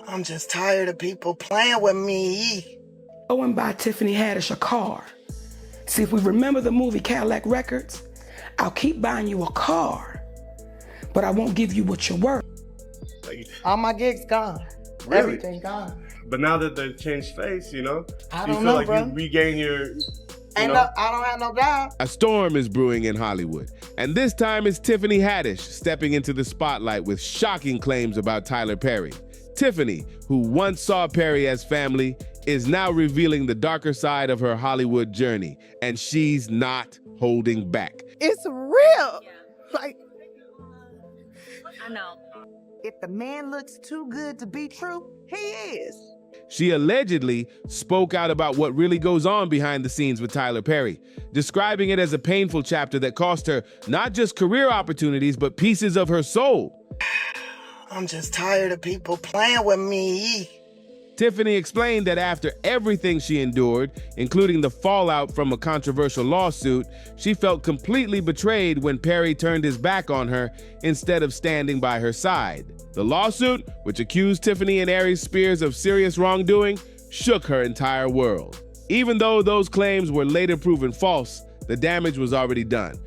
I'm just tired of people playing with me. Go and buy Tiffany Haddish a car. See, if we remember the movie Cadillac Records, I'll keep buying you a car, but I won't give you what you're worth. All my gigs gone. Really? Everything gone. But now that they've changed face, you know, I do you don't feel know, like bro. you regain your, I don't have no job. A storm is brewing in Hollywood, and this time it's Tiffany Haddish stepping into the spotlight with shocking claims about Tyler Perry. Tiffany, who once saw Perry as family, is now revealing the darker side of her Hollywood journey, and she's not holding back. It's real. Like, I know. if the man looks too good to be true, he is. She allegedly spoke out about what really goes on behind the scenes with Tyler Perry, describing it as a painful chapter that cost her not just career opportunities, but pieces of her soul. I'm just tired of people playing with me. Tiffany explained that after everything she endured, including the fallout from a controversial lawsuit, she felt completely betrayed when Perry turned his back on her instead of standing by her side. The lawsuit, which accused Tiffany and Aries Spears of serious wrongdoing, shook her entire world. Even though those claims were later proven false, the damage was already done.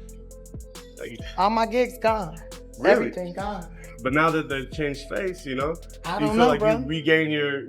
All my gigs gone. Really? Everything gone. But now that they've changed face, you know, I do you don't feel know, like bro. you regain your,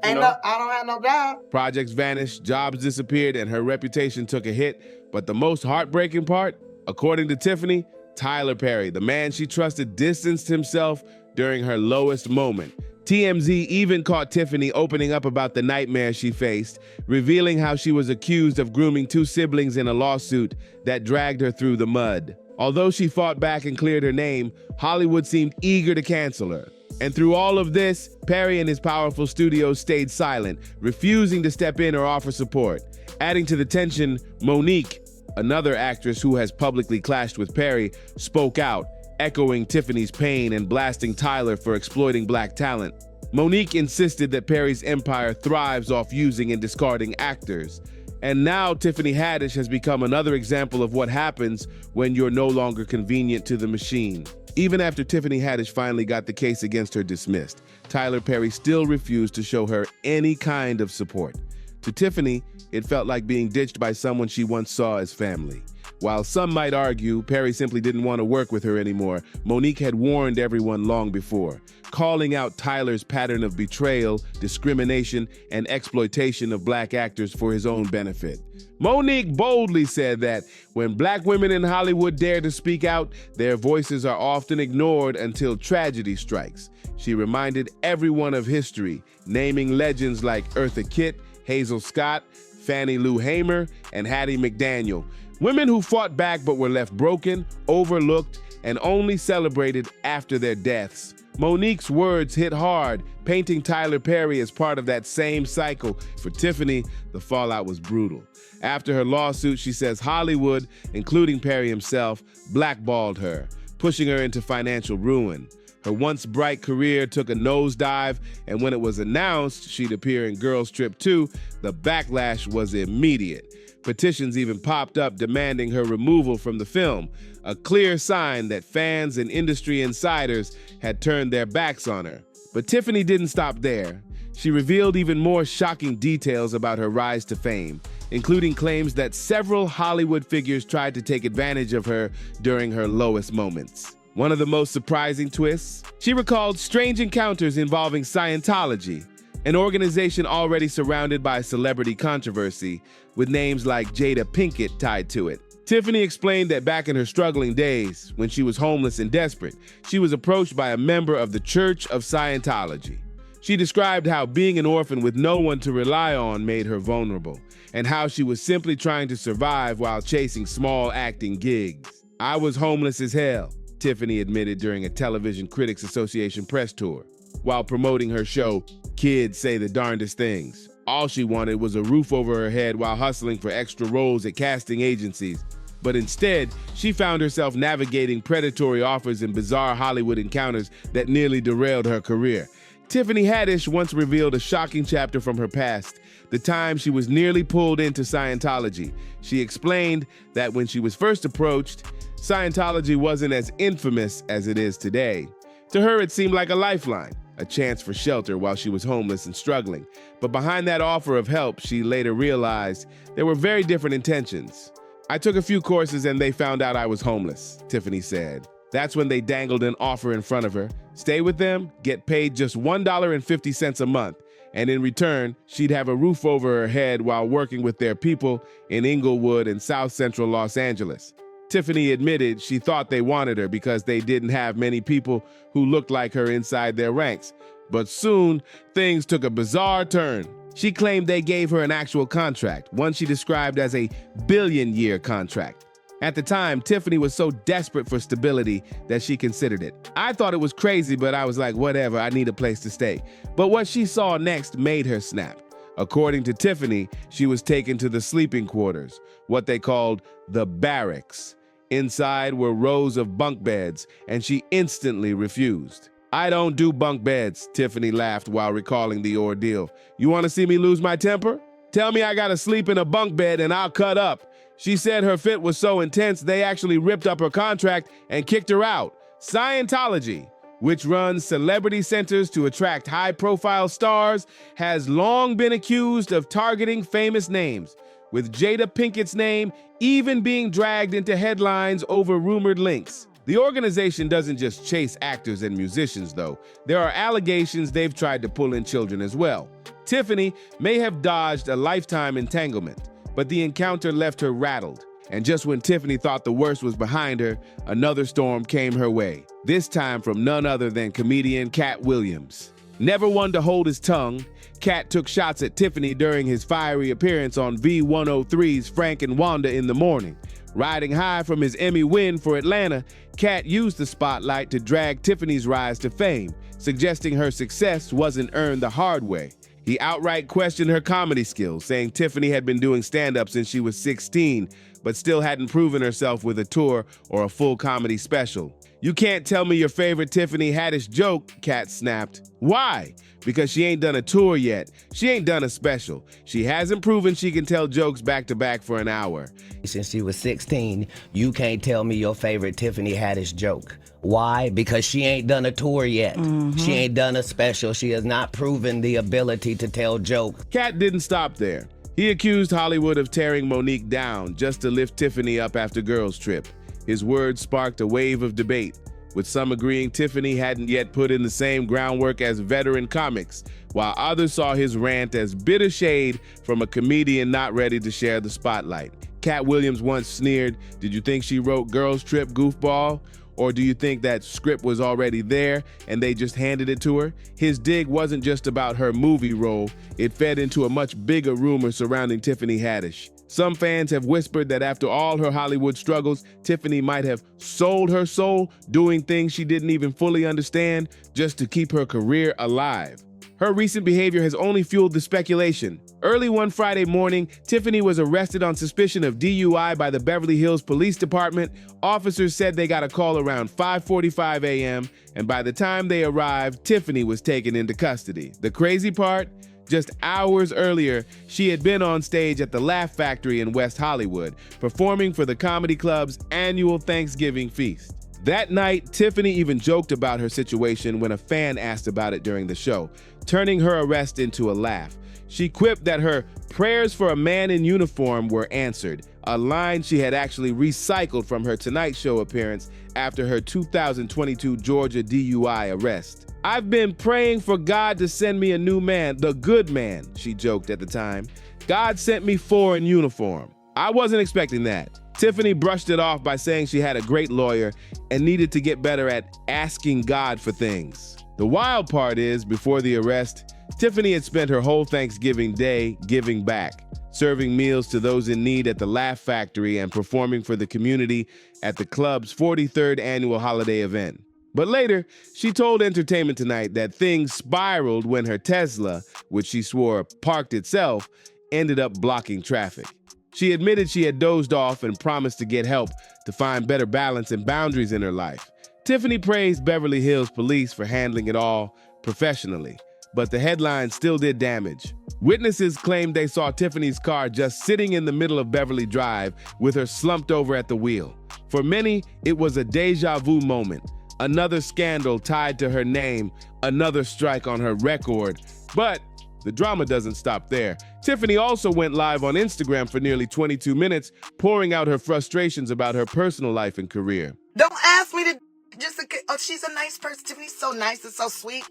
I don't have no job. Projects vanished, jobs disappeared, and her reputation took a hit. But the most heartbreaking part, according to Tiffany, Tyler Perry, the man she trusted, distanced himself during her lowest moment. TMZ even caught Tiffany opening up about the nightmare she faced, revealing how she was accused of grooming two siblings in a lawsuit that dragged her through the mud. Although she fought back and cleared her name, Hollywood seemed eager to cancel her. And through all of this, Perry and his powerful studios stayed silent, refusing to step in or offer support. Adding to the tension, Monique, another actress who has publicly clashed with Perry, spoke out, echoing Tiffany's pain and blasting Tyler for exploiting black talent. Monique insisted that Perry's empire thrives off using and discarding actors. And now Tiffany Haddish has become another example of what happens when you're no longer convenient to the machine. Even after Tiffany Haddish finally got the case against her dismissed, Tyler Perry still refused to show her any kind of support. To Tiffany, it felt like being ditched by someone she once saw as family. While some might argue Perry simply didn't want to work with her anymore, Monique had warned everyone long before, calling out Tyler's pattern of betrayal, discrimination, and exploitation of black actors for his own benefit. Monique boldly said that when black women in Hollywood dare to speak out, their voices are often ignored until tragedy strikes. She reminded everyone of history, naming legends like Eartha Kitt, Hazel Scott, Fannie Lou Hamer, and Hattie McDaniel. Women who fought back but were left broken, overlooked, and only celebrated after their deaths. Monique's words hit hard, painting Tyler Perry as part of that same cycle. For Tiffany, the fallout was brutal. After her lawsuit, she says Hollywood, including Perry himself, blackballed her, pushing her into financial ruin. Her once bright career took a nosedive, and when it was announced she'd appear in Girls Trip 2, the backlash was immediate. Petitions even popped up demanding her removal from the film, a clear sign that fans and industry insiders had turned their backs on her. But Tiffany didn't stop there. She revealed even more shocking details about her rise to fame, including claims that several Hollywood figures tried to take advantage of her during her lowest moments. One of the most surprising twists? She recalled strange encounters involving Scientology, an organization already surrounded by celebrity controversy, with names like Jada Pinkett tied to it. Tiffany explained that back in her struggling days, when she was homeless and desperate, she was approached by a member of the Church of Scientology. She described how being an orphan with no one to rely on made her vulnerable, and how she was simply trying to survive while chasing small acting gigs. "I was homeless as hell," Tiffany admitted during a Television Critics Association press tour. While promoting her show, Kids Say the Darndest Things. All she wanted was a roof over her head while hustling for extra roles at casting agencies. But instead, she found herself navigating predatory offers and bizarre Hollywood encounters that nearly derailed her career. Tiffany Haddish once revealed a shocking chapter from her past, the time she was nearly pulled into Scientology. She explained that when she was first approached, Scientology wasn't as infamous as it is today. To her, it seemed like a lifeline, a chance for shelter while she was homeless and struggling. But behind that offer of help, she later realized there were very different intentions. "I took a few courses and they found out I was homeless," Tiffany said. That's when they dangled an offer in front of her. Stay with them, get paid just $1.50 a month, and in return, she'd have a roof over her head while working with their people in Inglewood and South Central Los Angeles. Tiffany admitted she thought they wanted her because they didn't have many people who looked like her inside their ranks. But soon, things took a bizarre turn. She claimed they gave her an actual contract, one she described as a billion-year contract. At the time, Tiffany was so desperate for stability that she considered it. "I thought it was crazy, but I was like, whatever, I need a place to stay." But what she saw next made her snap. According to Tiffany, she was taken to the sleeping quarters, what they called the barracks. Inside were rows of bunk beds, and she instantly refused. "I don't do bunk beds," Tiffany laughed while recalling the ordeal. "You want to see me lose my temper? Tell me I gotta sleep in a bunk bed and I'll cut up." She said her fit was so intense they actually ripped up her contract and kicked her out. Scientology, which runs celebrity centers to attract high-profile stars, has long been accused of targeting famous names, with Jada Pinkett's name even being dragged into headlines over rumored links. The organization doesn't just chase actors and musicians, though. There are allegations they've tried to pull in children as well. Tiffany may have dodged a lifetime entanglement, but the encounter left her rattled. And just when Tiffany thought the worst was behind her, another storm came her way, this time from none other than comedian Cat Williams. Never one to hold his tongue, Cat took shots at Tiffany during his fiery appearance on V103's Frank and Wanda in the Morning. Riding high from his Emmy win for Atlanta, Cat used the spotlight to drag Tiffany's rise to fame, suggesting her success wasn't earned the hard way. He outright questioned her comedy skills, saying Tiffany had been doing stand-up since she was 16, but still hadn't proven herself with a tour or a full comedy special. "You can't tell me your favorite Tiffany Haddish joke," Cat snapped. "Why? Because she ain't done a tour yet. She ain't done a special. She hasn't proven she can tell jokes back to back for an hour." Since she was 16, you can't tell me your favorite Tiffany Haddish joke. Why? Because she ain't done a tour yet. She ain't done a special. She has not proven the ability to tell jokes. Cat didn't stop there. He accused Hollywood of tearing Monique down just to lift Tiffany up after Girls Trip. His words sparked a wave of debate, with some agreeing Tiffany hadn't yet put in the same groundwork as veteran comics, while others saw his rant as bitter shade from a comedian not ready to share the spotlight. Cat Williams once sneered, "Did you think she wrote Girls Trip, goofball? Or do you think that script was already there and they just handed it to her?" His dig wasn't just about her movie role, it fed into a much bigger rumor surrounding Tiffany Haddish. Some fans have whispered that after all her Hollywood struggles, Tiffany might have sold her soul, doing things she didn't even fully understand just to keep her career alive. Her recent behavior has only fueled the speculation. Early one Friday morning, Tiffany was arrested on suspicion of DUI by the Beverly Hills Police Department. Officers said they got a call around 5:45 a.m., and by the time they arrived, Tiffany was taken into custody. The crazy part? Just hours earlier, she had been on stage at the Laugh Factory in West Hollywood, performing for the comedy club's annual Thanksgiving feast. That night, Tiffany even joked about her situation when a fan asked about it during the show, turning her arrest into a laugh. She quipped that her prayers for a man in uniform were answered, a line she had actually recycled from her Tonight Show appearance after her 2022 Georgia DUI arrest. "I've been praying for God to send me a new man, the good man," she joked at the time. "God sent me 4 in uniform. I wasn't expecting that." Tiffany brushed it off by saying she had a great lawyer and needed to get better at asking God for things. The wild part is, before the arrest, Tiffany had spent her whole Thanksgiving day giving back, serving meals to those in need at the Laugh Factory and performing for the community at the club's 43rd annual holiday event. But later, she told Entertainment Tonight that things spiraled when her Tesla, which she swore parked itself, ended up blocking traffic. She admitted she had dozed off and promised to get help to find better balance and boundaries in her life. Tiffany praised Beverly Hills Police for handling it all professionally, but the headline still did damage. Witnesses claimed they saw Tiffany's car just sitting in the middle of Beverly Drive with her slumped over at the wheel. For many, it was a deja vu moment, Another scandal tied to her name, another strike on her record. But the drama doesn't stop there. Tiffany also went live on Instagram for nearly 22 minutes, pouring out her frustrations about her personal life and career. Don't ask me to just, oh, she's a nice person. Tiffany's so nice and so sweet.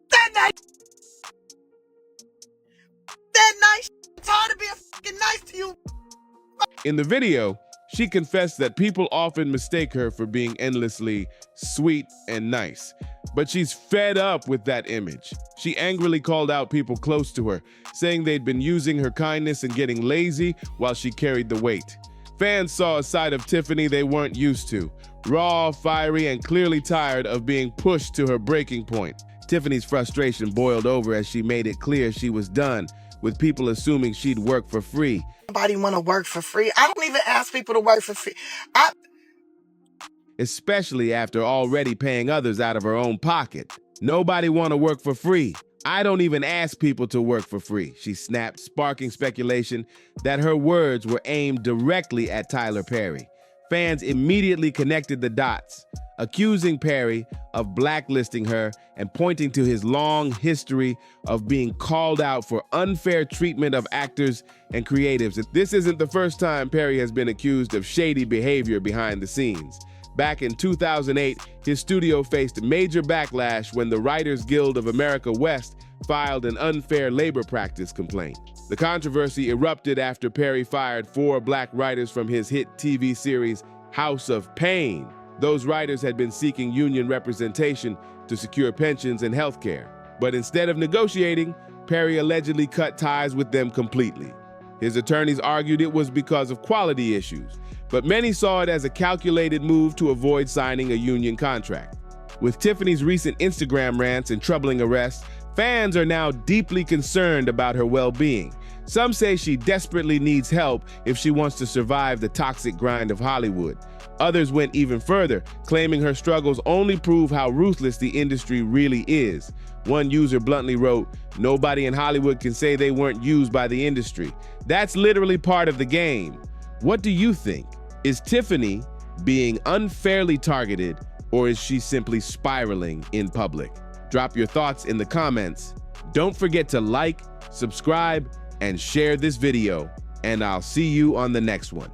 That nice. That nice. It's hard to be fucking nice to you. In the video, she confessed that people often mistake her for being endlessly sweet and nice, but she's fed up with that image. She angrily called out people close to her, saying they'd been using her kindness and getting lazy while she carried the weight. Fans saw a side of Tiffany they weren't used to, raw, fiery, and clearly tired of being pushed to her breaking point. Tiffany's frustration boiled over as she made it clear she was done with people assuming she'd work for free. Nobody want to work for free. I don't even ask people to work for free. Especially after already paying others out of her own pocket. Nobody want to work for free. I don't even ask people to work for free, she snapped, sparking speculation that her words were aimed directly at Tyler Perry. Fans immediately connected the dots, accusing Perry of blacklisting her and pointing to his long history of being called out for unfair treatment of actors and creatives. This isn't the first time Perry has been accused of shady behavior behind the scenes. Back in 2008, his studio faced major backlash when the Writers Guild of America West filed an unfair labor practice complaint. The controversy erupted after Perry fired 4 black writers from his hit TV series House of Pain. Those writers had been seeking union representation to secure pensions and health care. But instead of negotiating, Perry allegedly cut ties with them completely. His attorneys argued it was because of quality issues, but many saw it as a calculated move to avoid signing a union contract. With Tiffany's recent Instagram rants and troubling arrests, fans are now deeply concerned about her well-being. Some say she desperately needs help if she wants to survive the toxic grind of Hollywood. Others went even further, claiming her struggles only prove how ruthless the industry really is. One user bluntly wrote, "Nobody in Hollywood can say they weren't used by the industry. That's literally part of the game." What do you think? Is Tiffany being unfairly targeted, or is she simply spiraling in public? Drop your thoughts in the comments. Don't forget to like, subscribe, and share this video, and I'll see you on the next one.